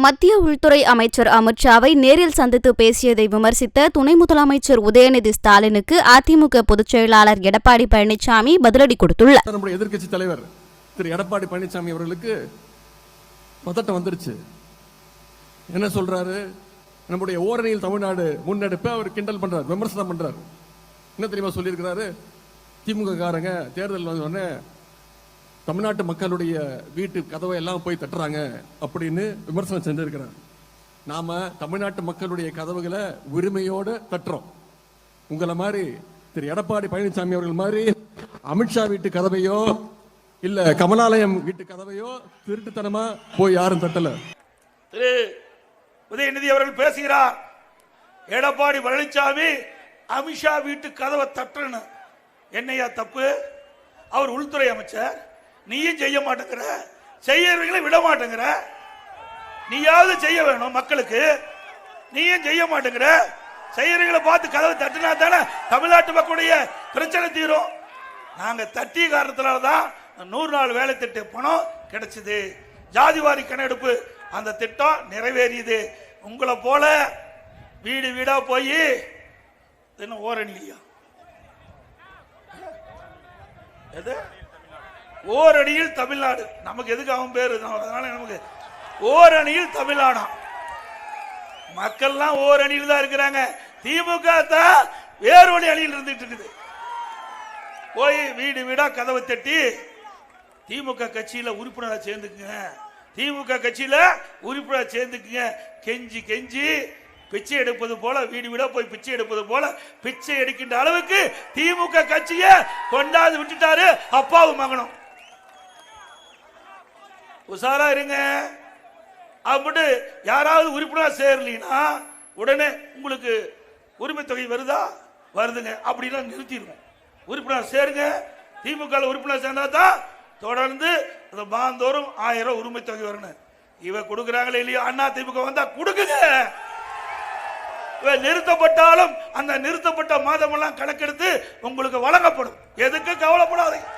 மத்திய உள்துறை அமைச்சர் அமித்ஷாவை நேரில் சந்தித்து பேசியதை விமர்சித்த துணை முதலமைச்சர் உதயநிதி ஸ்டாலினுக்கு அதிமுக பொதுச் செயலாளர் எடப்பாடி பழனிசாமி பதிலடி கொடுத்துள்ளார். நம்முடைய எதிர்க்கட்சி தலைவர் திரு எடப்பாடி பழனிசாமி அவர்களுக்கு பதட்டம் வந்துருச்சு. என்ன சொல்றாரு? நம்முடைய ஓரணியில் தமிழ்நாடு முன்னெடுப்ப அவர் கிண்டல் பண்றாரு, விமர்சனம் பண்றாரு. என்ன தெரியுமா சொல்லியிருக்கிறாரு? திமுக காரங்க தேர்தல் வந்தோடனே தமிழ்நாட்டு மக்களுடைய வீட்டு கதவை எல்லாம் போய் தட்டுறாங்க அப்படின்னு விமர்சனம் செஞ்சிருக்கிறார். நாம தமிழ்நாட்டு மக்களுடைய கதவுகளை உரிமையோடு தட்டுறோம். உங்களை மாதிரி திரு எடப்பாடி பழனிசாமி அவர்கள் மாதிரி அமித்ஷா வீட்டு கதவையோ இல்ல கமலாலயம் வீட்டு கதவையோ திருட்டுத்தனமா போய் யாரும் தட்டல. திரு உதயநிதி அவர்கள் பேசுகிறார், எடப்பாடி பழனிசாமி அமித்ஷா வீட்டு கதவை தட்டணும். என்னையா தப்பு? அவர் உள்துறை அமைச்சர், நீயும் செய்ய மாட்டேங்கிற, செய்யறவங்களை விட மாட்டேங்கிற. நீயாவது செய்ய வேணும் மக்களுக்கு, நீயும் செய்ய மாட்டேங்கிற. செய்யறவங்களை பார்த்து கதவை தட்டினா தானே தமிழ்நாட்டு மக்களுடைய பிரச்சனை தீரும். நாங்க தட்டிய காரணத்தினால்தான் 100 நாள் வேலை திட்ட பணம் கிடைச்சது. ஜாதிவாரி கணக்கெடுப்பு அந்த திட்டம் நிறைவேறியது. உங்களை போல வீடு வீடா போய் என்ன ஓரணியா ஓரணியில் தமிழ்நாடு, நமக்கு எதுக்கு அவன் பேரு, அதனால நமக்கு ஓரணியில் தமிழ்நாடு. மக்கள்லாம் ஓரணியில் தான் இருக்கிறாங்க. திமுக தான் வேறு அணியில் இருந்துட்டு இருக்குது. போய் வீடு வீடா கதவை தட்டி திமுக கட்சியில உறுப்பினரா சேர்ந்துக்குங்க, திமுக கட்சியில உறுப்பினரா சேர்ந்துக்குங்க, கெஞ்சி கெஞ்சி பிச்சை எடுப்பது போல, வீடு வீடா போய் பிச்சை எடுப்பது போல பிச்சை எடுக்கின்ற அளவுக்கு திமுக கட்சியை கொண்டாந்து விட்டுட்டாரு அப்பாவும் மகனும். உசாரா இருங்க. அப்படி யாராவது உறுப்பினர் சேரலீனா உடனே உங்களுக்கு உரிமை தொகை வருதா? வருதுங்க அப்படின்னா நிறுத்திடுவோம். உறுப்பினர் சேருங்க. திமுக உறுப்பினர் சேர்ந்தா தான் தொடர்ந்து மாதந்தோறும் 1000 உரிமை தொகை வரணும். இவ கொடுக்குறாங்களே இல்லையா? அண்ணா திமுக வந்தா கொடுக்குங்க. நிறுத்தப்பட்டாலும் அந்த நிறுத்தப்பட்ட மாதம் எல்லாம் கணக்கெடுத்து உங்களுக்கு வழங்கப்படும். எதுக்கு கவலைப்படாதீங்க.